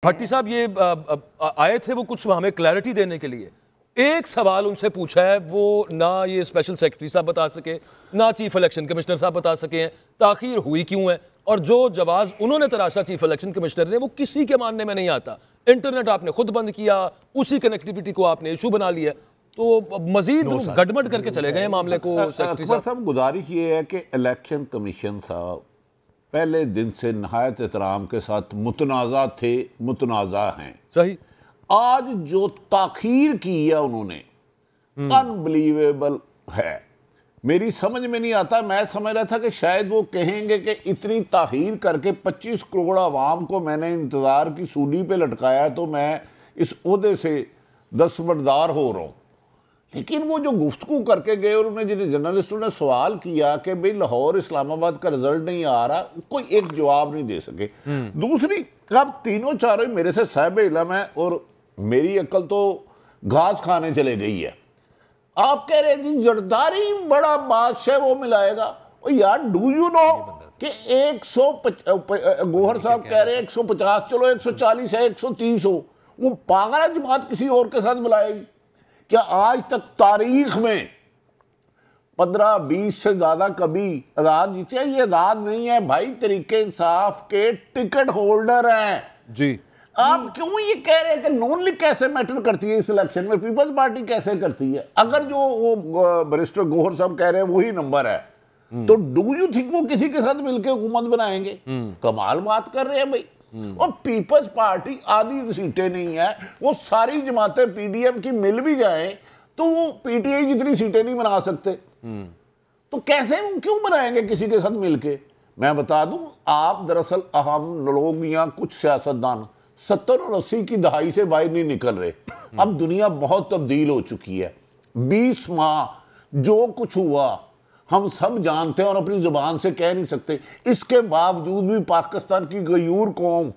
بھٹی صاحب یہ آئے تھے وہ کچھ ہمیں کلیئرٹی دینے کے لیے. ایک سوال ان سے پوچھا ہے وہ نہ یہ اسپیشل سیکرٹری صاحب بتا سکے نہ چیف الیکشن کمشنر صاحب بتا سکے ہیں تاخیر ہوئی کیوں ہے, اور جو جواز انہوں نے تراشا چیف الیکشن کمشنر نے وہ کسی کے ماننے میں نہیں آتا. انٹرنیٹ آپ نے خود بند کیا, اسی کنیکٹیویٹی کو آپ نے ایشو بنا لیا, تو مزید گڑبڑ کر کے چلے گئے معاملے کو. اکبر صاحب گزارش یہ ہے کہ الیکشن کمیشن صاحب پہلے دن سے نہایت احترام کے ساتھ متنازع تھے, متنازع ہیں. صحیح. آج جو تاخیر کی ہے انہوں نے انبلیویبل ہے. میری سمجھ میں نہیں آتا, میں سمجھ رہا تھا کہ شاید وہ کہیں گے کہ اتنی تاخیر کر کے 25 کروڑ عوام کو میں نے انتظار کی سولی پہ لٹکایا تو میں اس عہدے سے دستبردار ہو رہا ہوں. لیکن وہ جو گفتگو کر کے گئے, انہوں نے جنہیں جرنلسٹوں نے سوال کیا کہ بھئی لاہور اسلام آباد کا رزلٹ نہیں آ رہا, کوئی ایک جواب نہیں دے سکے. دوسری, اب تینوں چاروں میرے سے صاحب علم ہے اور میری عقل تو گھاس کھانے چلے گئی ہے. آپ کہہ رہے ہیں جی زرداری بڑا بادشاہ وہ ملائے گا. یار ڈو یو نو کہ 150 گوہر صاحب کہہ رہے ہیں 150, چلو 140 ہے, 130 ہو, وہ پاگل جماعت کسی اور کے ساتھ ملائے گی کیا؟ آج تک تاریخ میں 15-20 سے زیادہ کبھی آزاد جیتے ہیں. یہ آزاد نہیں ہے بھائی, طریقہ انصاف کے ٹکٹ ہولڈر ہیں. جی آپ کیوں یہ کہہ رہے ہیں کہ نون لیگ کیسے میٹر کرتی ہے اس الیکشن میں, پیپلز پارٹی کیسے کرتی ہے؟ اگر جو وہ بیرسٹر گوہر صاحب کہہ رہے ہیں وہی نمبر ہے تو ڈو یو تھنک وہ کسی کے ساتھ مل کے حکومت بنائیں گے؟ کمال بات کر رہے ہیں بھائی. اور پیپلز پارٹی آدھی سیٹیں نہیں ہے, وہ ساری جماعتیں پی ڈی ایم کی مل بھی جائیں تو وہ پی ٹی آئی جتنی سیٹیں نہیں بنا سکتے. تو کیسے کیوں بنائیں گے کسی کے ساتھ مل کے؟ میں بتا دوں, آپ دراصل اہم لوگ یا کچھ سیاستدان 70 اور 80 کی دہائی سے باہر نہیں نکل رہے. اب دنیا بہت تبدیل ہو چکی ہے. 20 ماہ جو کچھ ہوا ہم سب جانتے ہیں اور اپنی زبان سے کہہ نہیں سکتے. اس کے باوجود بھی پاکستان کی غیور قوم,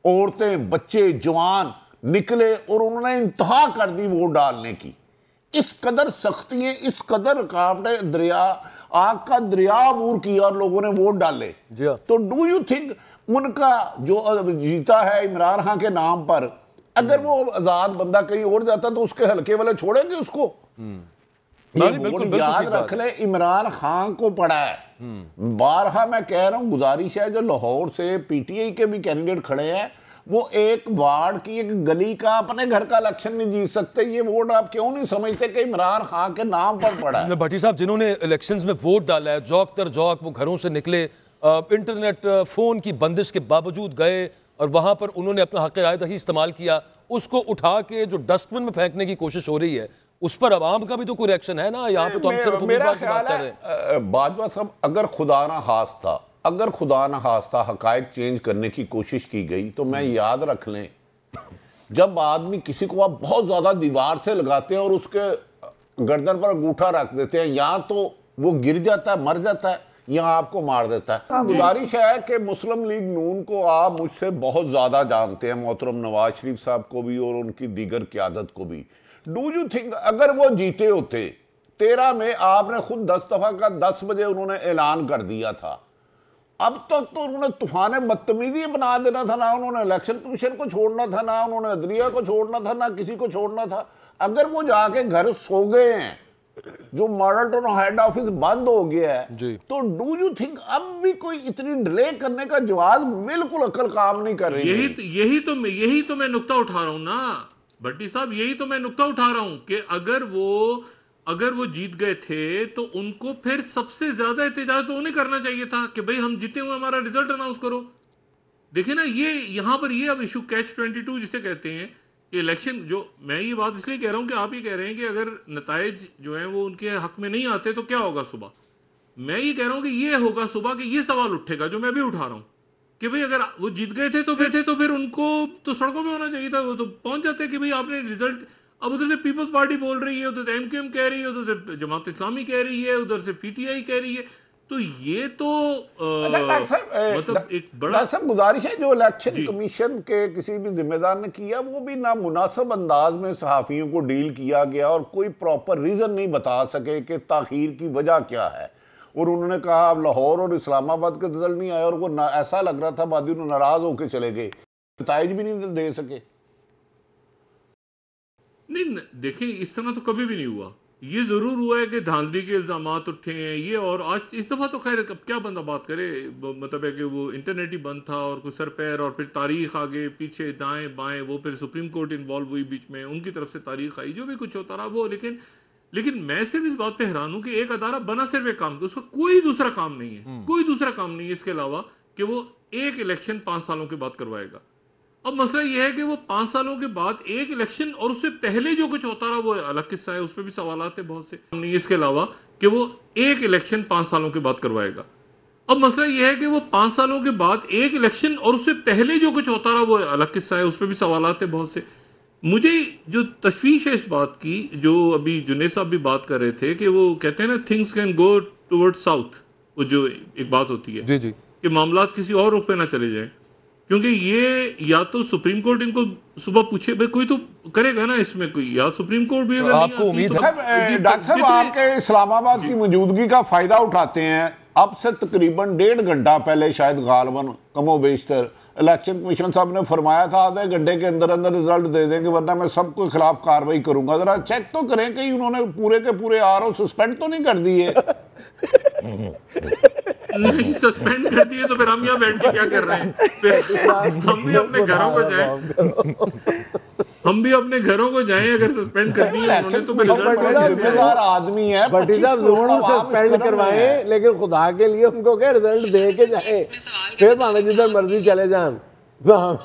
عورتیں, بچے, جوان نکلے اور انہوں نے انتہا کر دی ووٹ ڈالنے کی. اس قدر سختی ہیں, اس قدر رکاوٹیں, دریا آگ کا دریا عبور کیا اور لوگوں نے ووٹ ڈالے. تو ڈو یو تھنک ان کا جو جیتا ہے عمران خان کے نام پر, اگر وہ آزاد بندہ کہیں اور جاتا تو اس کے حلقے والے چھوڑیں گے اس کو؟ یاد رکھ لیں عمران خان کو پڑا ہے. بارہا میں کہہ رہا ہوں, گزارش ہے جو لاہور سے پی ٹی آئی کے بھی کینڈیڈیٹ کھڑے ہیں, وہ ایک وارڈ کی ایک گلی کا اپنے گھر کا الیکشن نہیں جیت سکتے. یہ ووٹ آپ کیوں نہیں سمجھتے کہ عمران خان کے نام پر پڑا ہے؟ بھٹی صاحب جنہوں نے الیکشنز میں ووٹ ڈالا ہے, جوک تر جوک وہ گھروں سے نکلے, انٹرنیٹ فون کی بندش کے باوجود گئے اور وہاں پر انہوں نے اپنا حق رائے دہی استعمال کیا, اس کو اٹھا کے جو ڈسٹ بن میں پھینکنے کی کوشش ہو رہی ہے اس پر عوام کا بھی تو کوئی ریاکشن ہے نا. یہاں پہ تو ہم صرف میرا خیال ہے باجوہ صاحب, اگر خدا نہ خواستہ حقائق چینج کرنے کی کوشش کی گئی تو میں یاد رکھ لیں, جب آدمی کسی کو آپ بہت زیادہ دیوار سے لگاتے ہیں اور اس کے گردن پر انگوٹھا رکھ دیتے ہیں, یا تو وہ گر جاتا ہے, مر جاتا ہے, یا آپ کو مار دیتا ہے. گزارش ہے کہ مسلم لیگ نون کو آپ مجھ سے بہت زیادہ جانتے ہیں, محترم نواز شریف صاحب کو بھی اور ان کی دیگر قیادت کو بھی. ڈو یو تھنک اگر وہ جیتے ہوتے 13 میں, آپ نے خود 10 دفعہ کا 10 بجے انہوں نے اعلان کر دیا تھا, اب تک تو انہوں نے طوفان بدتمیزی بنا دینا تھا, نہ انہوں نے الیکشن کمیشن کو چھوڑنا تھا, نہ انہوں نے عدلیہ کو چھوڑنا تھا, نہ کسی کو چھوڑنا تھا. اگر وہ جا کے گھر سو گئے ہیں, جو ماڈل ٹاؤن ہیڈ آفس بند ہو گیا ہے, تو ڈو یو تھنک اب بھی کوئی اتنی ڈیلے کرنے کا جواز بالکل عقل کام نہیں کر رہی؟ یہی تو میں نقطہ اٹھا رہا ہوں نا بھٹی صاحب, یہی تو میں نقطہ اٹھا رہا ہوں کہ اگر وہ جیت گئے تھے تو ان کو پھر سب سے زیادہ احتجاج تو انہیں کرنا چاہیے تھا کہ بھئی ہم جیتے ہوئے ہمارا رزلٹ اناؤنس کرو. دیکھیں نا, یہاں پر یہ اب ایشو کیچ 22 جسے کہتے ہیں کہ الیکشن, جو میں یہ بات اس لیے کہہ رہا ہوں کہ آپ یہ کہہ رہے ہیں کہ اگر نتائج جو ہیں وہ ان کے حق میں نہیں آتے تو کیا ہوگا صبح. میں یہ کہہ رہا ہوں کہ یہ ہوگا صبح کہ یہ سوال اٹھے گا جو میں بھی اٹھا رہا ہوں کہ بھئی اگر وہ جیت گئے تھے تو پھر ان کو تو سڑکوں پہ ہونا چاہیے تھا, وہ تو پہنچ جاتے کہ بھئی آپ نے رزلٹ. اب ادھر سے پیپلز پارٹی بول رہی ہے, ادھر سے ایم کیو ایم کہہ رہی ہے, ادھر سے جماعت اسلامی کہہ رہی ہے, ادھر سے پی ٹی آئی کہہ رہی ہے, تو یہ تو مطلب ایک بڑا گزارش ہے جو الیکشن کمیشن کے کسی بھی ذمہ دار نے کیا وہ بھی نامناسب انداز میں صحافیوں کو ڈیل کیا گیا اور کوئی پراپر ریزن نہیں بتا سکے کہ تاخیر کی وجہ کیا ہے. اور انہوں نے کہا اب لاہور اور اسلام آباد کا رزلٹ نہیں آیا, اور وہ ایسا لگ رہا تھا بعد میں ناراض ہو کے چلے گئے. نتائج بھی نہیں دے سکے. نہیں دیکھیں اس طرح تو کبھی بھی نہیں ہوا. یہ ضرور ہوا ہے کہ دھاندلی کے الزامات اٹھے ہیں یہ, اور آج اس دفعہ تو خیر اب کیا بندہ بات کرے, مطلب ہے کہ وہ انٹرنیٹ ہی بند تھا اور کوئی سر پیر, اور پھر تاریخ آگے پیچھے دائیں بائیں, وہ پھر سپریم کورٹ انوالو ہوئی بیچ میں, ان کی طرف سے تاریخ آئی, جو بھی کچھ ہوتا رہا وہ. لیکن میں صرف اس بات پہ حیران ہوں کہ ایک ادارہ بنا صرف ایک کام, اس کا کوئی دوسرا کام نہیں ہے, کوئی دوسرا کام نہیں ہے اس کے علاوہ کہ وہ ایک الیکشن 5 سالوں کے بعد کروائے گا. اب مسئلہ یہ ہے کہ وہ 5 سالوں کے بعد ایک الیکشن, اور اس سے پہلے جو کچھ ہوتا رہا وہ الگ قصہ ہے, اس پہ بھی سوالات ہیں بہت سے. نہیں اس کے علاوہ کہ وہ ایک الیکشن 5 سالوں کے بعد کروائے گا. اب مسئلہ یہ ہے کہ وہ 5 سالوں کے بعد ایک الیکشن, اور اس سے پہلے جو کچھ ہوتا رہا وہ الگ قصہ ہے, اس پہ بھی سوالات ہیں بہت سے. مجھے جو تشویش ہے اس بات کی, جو ابھی جنید صاحب بھی بات کر رہے تھے کہ وہ کہتے ہیں نا things can go towards south, وہ جو ایک بات ہوتی ہے جی جی کہ معاملات کسی اور رخ پہ نہ چلے جائیں, کیونکہ یہ یا تو سپریم کورٹ ان کو صبح پوچھے, بھائی کوئی تو کرے گا نا اس میں کوئی, یا سپریم کورٹ بھی اگر آپ نہیں کو آتی امید تو ہے ڈاکٹر صاحب آپ کے اسلام آباد کی موجودگی کا فائدہ اٹھاتے ہیں. اب سے تقریباً 1.5 گھنٹہ پہلے شاید غالباً کم و بیشتر الیکشن کمیشن صاحب نے فرمایا تھا آدھے گھنٹے کے اندر اندر رزلٹ دے دیں گے ورنہ میں سب کے خلاف کارروائی کروں گا. ذرا چیک تو کریں کہ انہوں نے پورے کے پورے RO سسپینڈ تو نہیں کر دیے. نہیں سسپینڈ کر دیے تو پھر ہم یہاں بیٹھ کے کیا کر رہے ہیں, پھر ہم بھی اپنے گھروں کو جائیں, ہم بھی اپنے گھروں کو جائیں. اگر سسپینڈ کر دیے انہوں نے تو پھر رزلٹ ذمہ دار آدمی ہے, بھٹی صاحب ضرور سسپینڈ کروائیں, لیکن خدا کے لیے ان کو کہ رزلٹ دے کے جائیں, پھر ہمیں جدھر مرضی چلے جائیں,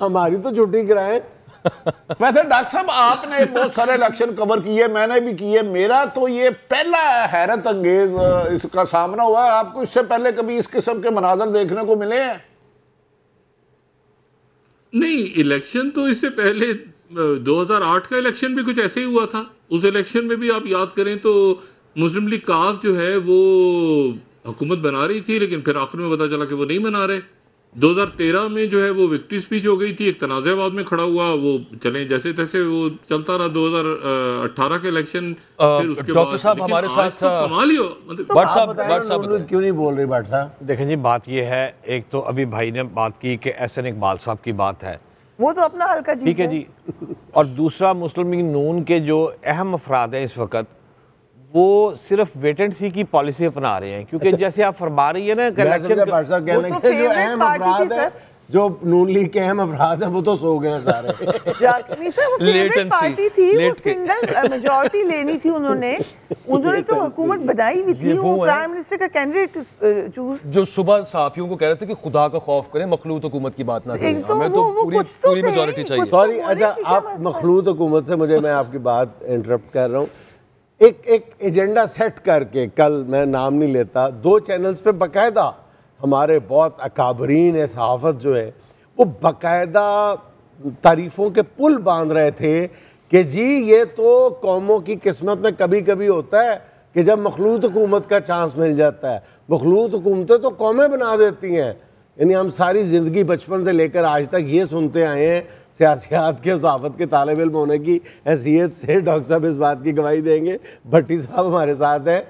ہماری تو چھٹی کرائیں. ویسے ڈاکٹر صاحب آپ نے بہت سارے الیکشن کور کیے, میں نے بھی کیے, میرا تو یہ پہلا حیرت انگیز اس کا سامنا ہوا ہے. آپ کو اس سے پہلے کبھی اس قسم کے مناظر دیکھنے کو ملے ہیں؟ نہیں, الیکشن تو اس سے پہلے 2008 کا الیکشن بھی کچھ ایسے ہی ہوا تھا. اس الیکشن میں بھی آپ یاد کریں تو مسلم لیگ کاف جو ہے وہ حکومت بنا رہی تھی, لیکن پھر آخر میں پتا چلا کہ وہ نہیں بنا رہے. 2013 میں جو ہے وہ وکٹری سپیچ ہو گئی تھی, ایک تنازع بعد میں کھڑا ہوا, وہ چلیں جیسے تیسے وہ چلتا رہا. 2018 کے الیکشن پھر اس کے بعد. ڈاکٹر صاحب ہمارے ساتھ کمال ہی ہو, بٹ صاحب کیوں نہیں بول رہی بٹ صاحب؟ دیکھیں جی بات یہ ہے, ایک تو ابھی بھائی نے بات کی کہ احسن اقبال صاحب کی بات ہے, وہ تو اپنا حلقہ ٹھیک ہے جی, اور دوسرا مسلم لیگ نون کے جو اہم افراد ہیں اس وقت وہ صرف ویٹ اینڈ سی کی پالیسی اپنا رہے ہیں, کیونکہ جیسے آپ فرما رہی ہیں نا کہ الیکشن جو اہم افراد ہیں, جو نون لیگ کے اہم افراد ہیں وہ تو سو گئے ہیں سارے. پارٹی تھی, وہ سنگل میجورٹی لینی تھی انہوں نے تو حکومت بنائی ہوئی تھی, وہ پرائم منسٹر کا کینڈیڈیٹ چوز. جو صبح صحافیوں کو کہہ رہے تھے کہ خدا کا خوف کریں, مخلوط حکومت کی بات نہ کریں, ہمیں تو پوری میجورٹی چاہیے. سوری, اچھا آپ مخلوط حکومت سے مجھے, میں آپ کی بات انٹرپٹ کر رہا ہوں, ایک ایجنڈا سیٹ کر کے, کل میں نام نہیں لیتا, 2 چینلز پہ باقاعدہ ہمارے بہت اکابرین صحافت جو ہے وہ باقاعدہ تعریفوں کے پل باندھ رہے تھے کہ جی یہ تو قوموں کی قسمت میں کبھی کبھی ہوتا ہے کہ جب مخلوط حکومت کا چانس مل جاتا ہے. مخلوط حکومتیں تو قومیں بنا دیتی ہیں. یعنی ہم ساری زندگی بچپن سے لے کر آج تک یہ سنتے آئے ہیں, سیاسیات کے صحافت کے طالب علم ہونے کی حیثیت سے ڈاکٹر صاحب اس بات کی گواہی دیں گے, بھٹی صاحب ہمارے ساتھ ہیں.